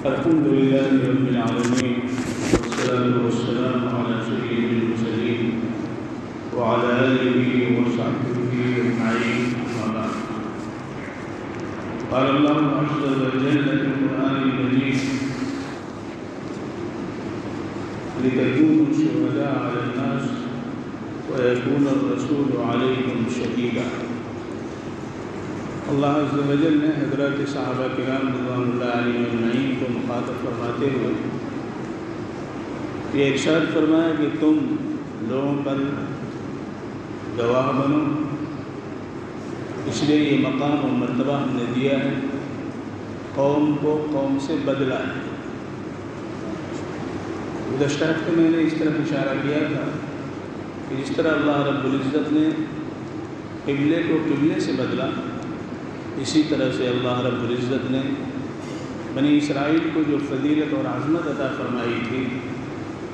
الحمد لله رب العالمين والصلاة والسلام على سيد المرسلين وعلى آله وصحبه أجمعين أما بعد. قال الله عز وجل في القرآن المجيد: لتكونوا شهداء على الناس ويكون الرسول عليكم شهيدا. اللہ عز و جل نے حضرات صحابہ کرام رضوان اللہ علیہم اجمعین کو مخاطب فرماتے ہوئے یہ ارشاد فرمایا کہ تم لوگوں پر گواہ بنو، اس لیے یہ مقام و مرتبہ ہم نے دیا ہے، قوم کو قوم سے بدلا ہے۔ گزشتہ ہفتے میں نے اس طرف اشارہ کیا تھا کہ جس طرح اللہ رب العزت نے قبلے کو قبلے سے بدلا، اسی طرح سے اللہ رب العزت نے بنی اسرائیل کو جو فضیلت اور عظمت عطا فرمائی تھی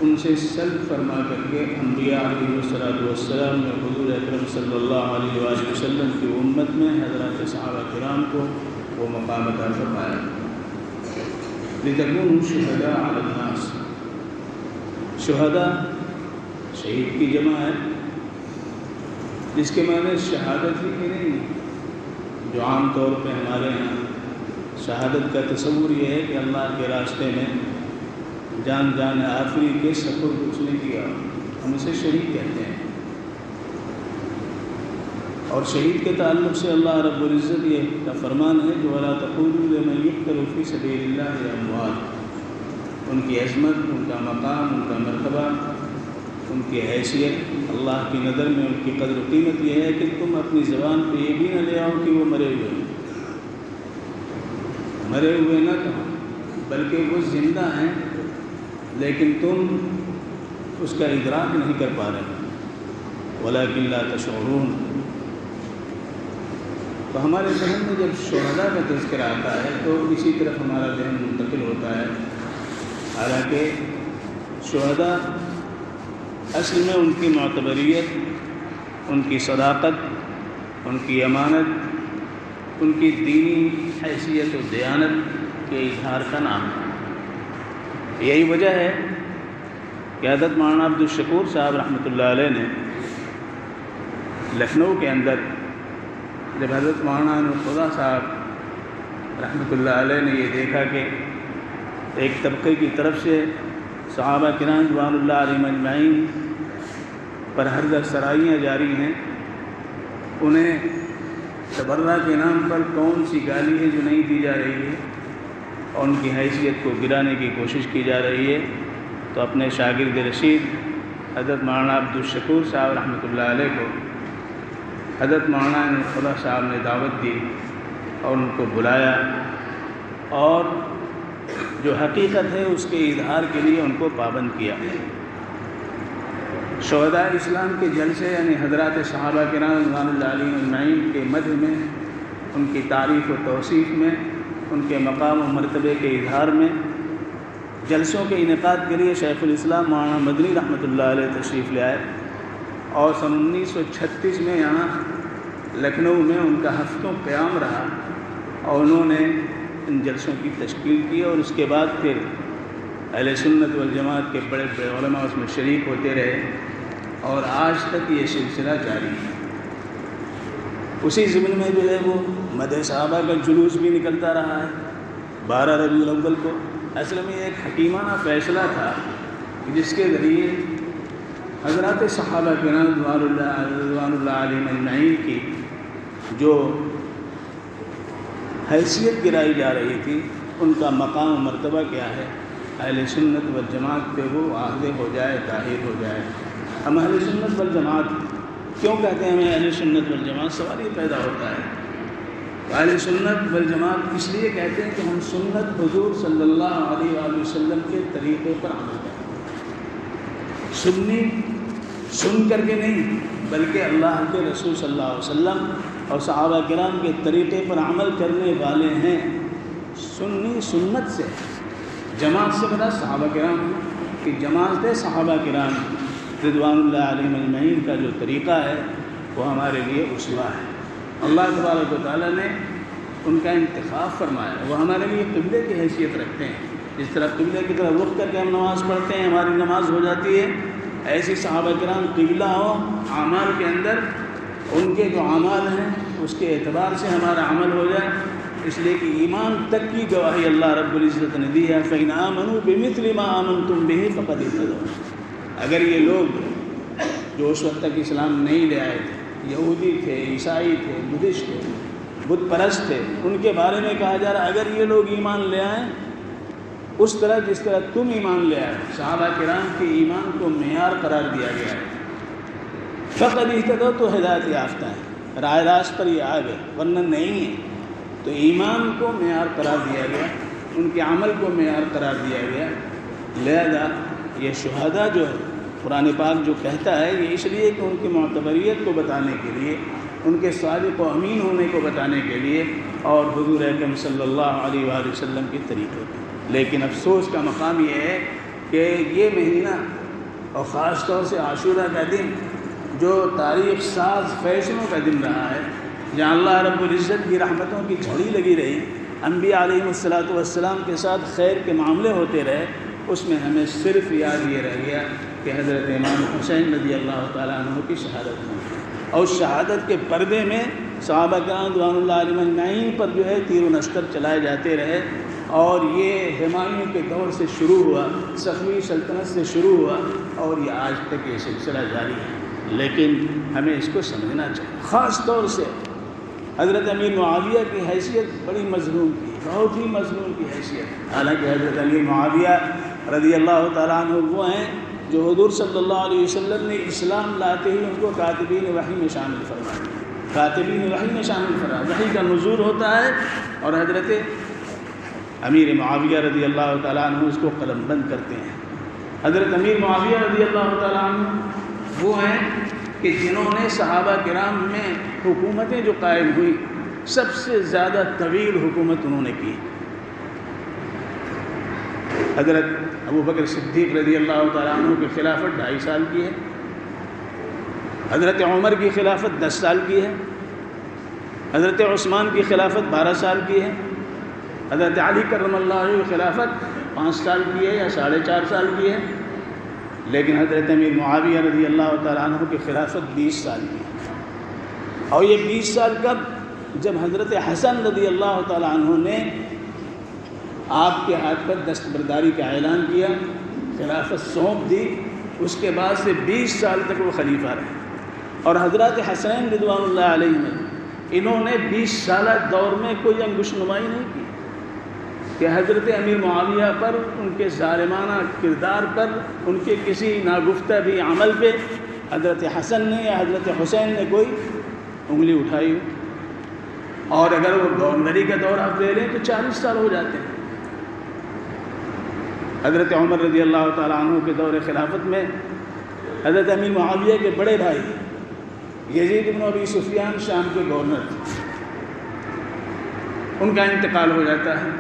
ان سے سلب فرما کر کے انبیاء علیہ السلام نے حضور اکرم صلی اللہ علیہ وآلہ وسلم کی امت میں حضرات صحابہ کرام کو وہ مقام عطا فرمایا۔ لتکونوا شہداء علی الناس، شہداء شہید کی جمع ہے، جس کے معنی شہادت ہی کی نہیں، جو عام طور پہ ہمارے یہاں شہادت کا تصور یہ ہے کہ اللہ کے راستے میں جان آخری کے سفر کچھ نہیں کیا، ہم اسے شہید کہتے ہیں۔ اور شہید کے تعلق سے اللہ رب العزت یہ کا فرمان ہے کہ وَلَا تَقُولُوا لِمَنْ يُقْتَلُ فِي سَبِيلِ اللَّهِ أَمْوَاتٌ، ان کی عظمت، ان کا مقام، ان کا مرتبہ، ان کی حیثیت اللہ کی نظر میں ان کی قدر و قیمت یہ ہے کہ تم اپنی زبان پہ یہ بھی نہ لے آؤ کہ وہ مرے ہوئے نہ کہو، بلکہ وہ زندہ ہیں لیکن تم اس کا ادراک نہیں کر پا رہے، وَلَٰكِن لَا تَشْعُرُونَ۔ تو ہمارے ذہن میں جب شہداء کا تذکرہ آتا ہے تو اسی طرف ہمارا ذہن منتقل ہوتا ہے، حالانکہ شہداء اصل میں ان کی معتبریت، ان کی صداقت، ان کی امانت، ان کی دینی حیثیت و دیانت کے اظہار کا نام ہے۔ یہی وجہ ہے کہ حضرت مولانا عبدالشکور صاحب رحمۃ اللہ علیہ نے لکھنؤ کے اندر جب حضرت مولانا خدا صاحب رحمۃ اللہ علیہ نے یہ دیکھا کہ ایک طبقے کی طرف سے صحابہ کرام رضوان اللہ علیہم اجمعین پر ہر دس سرائیاں جاری ہیں، انہیں تبرہ کے نام پر کون سی گالی ہے جو نہیں دی جا رہی ہے اور ان کی حیثیت کو گرانے کی کوشش کی جا رہی ہے، تو اپنے شاگرد رشید حضرت مولانا عبدالشکور صاحب رحمۃ اللہ علیہ کو حضرت مولانا خدا صاحب نے دعوت دی اور ان کو بلایا اور جو حقیقت ہے اس کے اظہار کے لیے ان کو پابند کیا۔ شہداء اسلام کے جلسے یعنی حضرات صحابہ کرام رضوان اللہ علیہم اجمعین کے مدح میں، ان کی تعریف و توصیف میں، ان کے مقام و مرتبے کے اظہار میں جلسوں کے انعقاد کے لیے شیخ الاسلام مولانا مدنی رحمۃ اللہ علیہ تشریف لے آئے اور سن 1936 میں یہاں لکھنؤ میں ان کا ہفتوں قیام رہا اور انہوں نے ان جلسوں کی تشکیل کی اور اس کے بعد پھر اہل سنت والجماعت کے بڑے بڑے علماء اس میں شریک ہوتے رہے اور آج تک یہ سلسلہ جاری ہے۔ اسی ضمن میں جو ہے وہ مدح صحابہ کا جلوس بھی نکلتا رہا ہے 12 ربیع الاول کو۔ اصل میں یہ ایک حکیمانہ فیصلہ تھا جس کے ذریعے حضرات صحابہ کرام رضوان اللہ علیہم اجمعین کی جو حیثیت گرائی جا رہی تھی، ان کا مقام و مرتبہ کیا ہے، اہل سنت والجماعت پہ وہ واضح ہو جائے، ظاہر ہو جائے۔ ہم اہل سنت والجماعت کیوں کہتے ہیں ہمیں اہل سنت والجماعت؟ سوال یہ پیدا ہوتا ہے۔ اہل سنت والجماعت اس لیے کہتے ہیں کہ ہم سنت حضور صلی اللہ علیہ وآلہ وسلم کے طریقے پر عمل کرتے ہیں، سنی سن کر کے نہیں بلکہ اللہ کے رسول صلی اللہ علیہ وسلم اور صحابہ کرام کے طریقے پر عمل کرنے والے ہیں۔ سنی سنت سے، جماعت سے بڑا صحابہ کرام کہ جماعت صحابہ کرام رضوان اللہ علیہم اجمعین کا جو طریقہ ہے وہ ہمارے لیے اسوہ ہے۔ اللہ تبارک و تعالیٰ نے ان کا انتخاب فرمایا، وہ ہمارے لیے قبلے کی حیثیت رکھتے ہیں۔ جس طرح قبلے کی طرف رخ کر کے ہم نماز پڑھتے ہیں ہماری نماز ہو جاتی ہے، ایسی صحابہ کرام قبلہ ہو اعمال کے اندر، ان کے جو اعمال ہیں اس کے اعتبار سے ہمارا عمل ہو جائے، اس لیے کہ ایمان تک کی گواہی اللہ رب العزت نے دی ہے، فَإِنْ آمَنُوا بِمِثْلِ مَا آمَنْتُمْ بِهِ فَقَدِ اهْتَدَوْا۔ اگر یہ لوگ جو اس وقت تک اسلام نہیں لے آئے تھے، یہودی تھے، عیسائی تھے، بدھسٹ تھے، بت پرست تھے، ان کے بارے میں کہا جا رہا ہے اگر یہ لوگ ایمان لے آئیں اس طرح جس طرح تم ایمان لے آئے، صحابہ کرام کے ایمان کو معیار قرار دیا گیا ہے، فقد اہتدوا تو ہدایت یافتہ ہے، راہ راست پر یہ آ گئے، ورنہ نہیں ہے۔ تو ایمان کو معیار قرار دیا گیا، ان کے عمل کو معیار قرار دیا گیا، لہذا یہ شہداء جو ہے قرآن پاک جو کہتا ہے یہ اس لیے کہ ان کی معتبریت کو بتانے کے لیے، ان کے صادق و امین ہونے کو بتانے کے لیے، اور حضور اکرم صلی اللہ علیہ وآلہ وسلم کے طریقے پہ۔ لیکن افسوس کا مقام یہ ہے کہ یہ مہینہ اور خاص طور سے عاشورہ کا دن جو تاریخ ساز فیصلوں کا دن رہا ہے، جہاں اللہ رب العزت کی رحمتوں کی جھڑی لگی رہی، انبیاء علیہ السلام کے ساتھ خیر کے معاملے ہوتے رہے، اس میں ہمیں صرف یاد یہ رہ گیا کہ حضرت امام حسین رضی اللہ تعالیٰ عنہ کی شہادت ہوئی، اور اس شہادت کے پردے میں صحابہ کرام رضوان اللہ علیہم اجمعین پر جو ہے تیر و نشتر چلائے جاتے رہے، اور یہ ہمایوں کے دور سے شروع ہوا، صفوی سلطنت سے شروع ہوا، اور یہ آج تک یہ سلسلہ جاری ہے۔ لیکن ہمیں اس کو سمجھنا چاہیے، خاص طور سے حضرت امیر معاویہ کی حیثیت بڑی مظلوم تھی، بہت ہی مظلوم کی حیثیت، حالانکہ حضرت امیر معاویہ رضی اللہ تعالیٰ عنہ وہ ہیں جو حضور صلی اللہ علیہ وسلم نے اسلام لاتے ہی ان کو کاتبین وحی میں شامل فرمایا، کاتبین وحی میں شامل فرمایا، وحی کا نزول ہوتا ہے اور حضرت امیر معاویہ رضی اللہ تعالیٰ عنہ اس کو قلم بند کرتے ہیں۔ حضرت امیر معاویہ رضی اللہ تعالیٰ عنہ وہ ہیں کہ جنہوں نے صحابہ کرام میں حکومتیں جو قائم ہوئی سب سے زیادہ طویل حکومت انہوں نے کی۔ حضرت ابوبکر صدیق رضی اللہ تعالیٰ عنہ کی خلافت 2.5 سال کی ہے، حضرت عمر کی خلافت 10 سال کی ہے، حضرت عثمان کی خلافت 12 سال کی ہے، حضرت علی کرم اللہ وجہہ کی خلافت 5 سال کی ہے یا 4.5 سال کی ہے، لیکن حضرت امیر معاویہ رضی اللہ تعالیٰ عنہ کی خلافت 20 سال کی ہے۔ اور یہ 20 سال کب؟ جب حضرت حسن رضی اللہ تعالیٰ عنہ نے آپ کے ہاتھ پر دستبرداری کا اعلان کیا، خلافت سونپ دی، اس کے بعد سے 20 سال تک وہ خلیفہ رہے۔ اور حضرت حسین رضوان اللہ علیہ میں انہوں نے 20 سالہ دور میں کوئی انگشت نمائی نہیں کی کہ حضرت امیر معاویہ پر، ان کے ظالمانہ کردار پر، ان کے کسی ناگفتہ بھی عمل پہ حضرت حسن نے یا حضرت حسین نے کوئی انگلی اٹھائی ہو۔ اور اگر وہ گورنری کا دور آپ لے لیں تو 40 سال ہو جاتے ہیں۔ حضرت عمر رضی اللہ تعالیٰ عنہ کے دور خلافت میں حضرت امیر معاویہ کے بڑے بھائی یزید بن ابی سفیان شام کے گورنر تھے، ان کا انتقال ہو جاتا ہے۔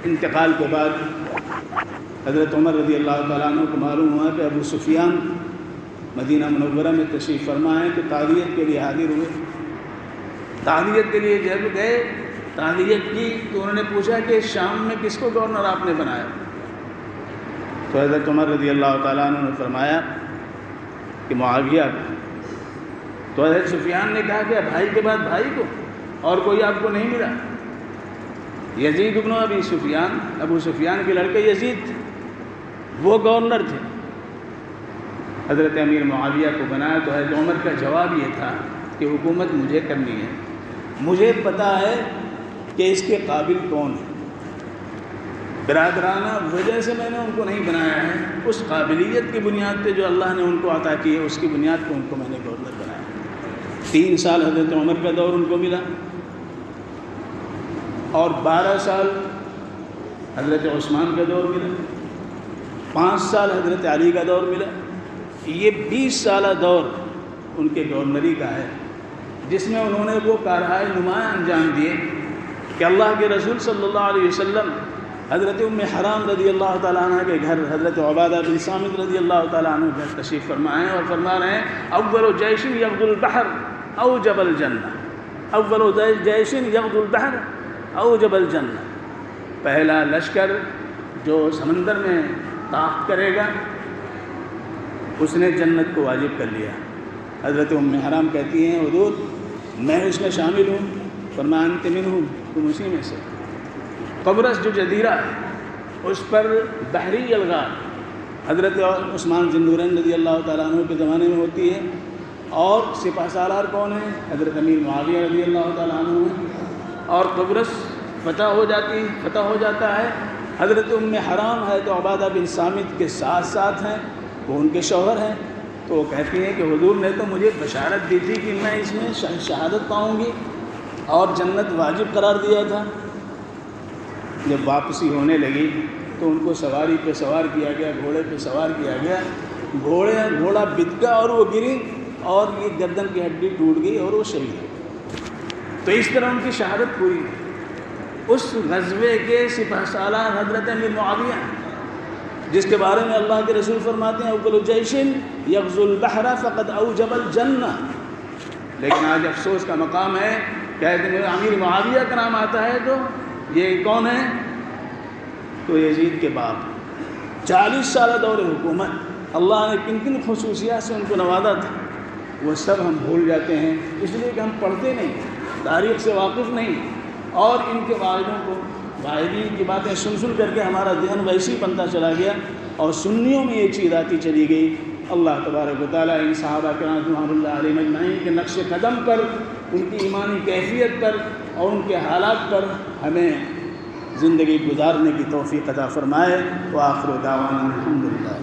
انتقال کے بعد حضرت عمر رضی اللہ تعالیٰ عنہ کو معلوم ہوا کہ ابو سفیان مدینہ منورہ میں تشریف فرما ہے، کہ تعزیت کے لیے حاضر ہوئے۔ تعزیت کے لیے جب گئے، تعزیت کی تو انہوں نے پوچھا کہ شام میں کس کو گورنر آپ نے بنایا؟ تو حضرت عمر رضی اللہ تعالیٰ عنہ نے فرمایا کہ معاویہ کو۔ تو حضرت سفیان نے کہا کہ بھائی کے بعد بھائی کو، اور کوئی آپ کو نہیں ملا؟ یزید بن ابی سفیان، ابو سفیان کے لڑکے یزید تھے، وہ گورنر تھے، حضرت امیر معاویہ کو بنایا۔ تو حضرت عمر کا جواب یہ تھا کہ حکومت مجھے کرنی ہے، مجھے پتہ ہے کہ اس کے قابل کون ہے، برادرانہ وجہ سے میں نے ان کو نہیں بنایا ہے، اس قابلیت کی بنیاد پہ جو اللہ نے ان کو عطا کی ہے اس کی بنیاد پہ ان کو میں نے گورنر بنایا۔ 3 سال حضرت عمر کا دور ان کو ملا، اور 12 سال حضرت عثمان کا دور ملا، 5 سال حضرت علی کا دور ملا۔ یہ 20 سالہ دور ان کے گورنری کا ہے، جس میں انہوں نے وہ کارہائے نمایاں انجام دیے کہ اللہ کے رسول صلی اللہ علیہ وسلم حضرت ام حرام رضی اللہ تعالیٰ عنہ کے گھر حضرت عبادہ بن صامت رضی اللہ تعالیٰ عنہ کے گھر تشریف فرمائے اور فرما رہے ہیں اول جیش یغزو البحر اوجب الجنہ، اول جیش یغزو البحر اوجب الجنہ، پہلا لشکر جو سمندر میں طاقت کرے گا اس نے جنت کو واجب کر لیا۔ حضرت ام حرام کہتی ہیں حضور میں اس میں شامل ہوں، فرمایا انت منہم، تم اسی میں سے۔ قبرص جو جزیرہ ہے اس پر بحری الغار حضرت عثمان ذی النورین رضی اللہ تعالیٰ عنہ کے زمانے میں ہوتی ہے، اور سپہ سالار کون ہیں؟ حضرت امیر معاویہ رضی اللہ تعالیٰ عنہ ہیں، اور قبرص فتح ہو جاتا ہے۔ حضرت ام حرام حضرت عبادہ بن صامت کے ساتھ ہیں، وہ ان کے شوہر ہیں، تو وہ کہتی ہیں کہ حضور نے تو مجھے بشارت دی تھی کہ میں اس میں شہادت پاؤں گی اور جنت واجب قرار دیا تھا۔ جب واپسی ہونے لگی تو ان کو سواری پہ سوار کیا گیا، گھوڑے پہ سوار کیا گیا، گھوڑا بتکا اور وہ گری اور یہ گردن کی ہڈی ٹوٹ گئی اور وہ شہید ہو گئی۔ تو اس طرح ان کی شہادت پوری ہے۔ اس غزوے کے سپہ سالار حضرت امیر معاویہ جس کے بارے میں اللہ کے رسول فرماتے ہیں اوکل جیش یغزو البحر فقد اوجب الجنہ، لیکن آج افسوس کا مقام ہے کہ امیر معاویہ کا نام آتا ہے تو یہ کون ہے؟ تو یزید کے باپ 40 سالہ دور حکومت، اللہ نے کن کن خصوصیات سے ان کو نوازا تھا وہ سب ہم بھول جاتے ہیں، اس لیے کہ ہم پڑھتے نہیں، تاریخ سے واقف نہیں، اور ان کے واحدین کی باتیں سن کر کے ہمارا ذہن ویسے ہی بنتا چلا گیا اور سنیوں میں یہ چیز آتی چلی گئی۔ اللہ تبارک و تعالیٰ ان صحابہ کرام رضوان اللہ علیہم اجمعین کے نقش قدم پر، ان کی ایمانی کیفیت پر اور ان کے حالات پر ہمیں زندگی گزارنے کی توفیق عطا فرمائے۔ وآخر دعوانا الحمدللہ۔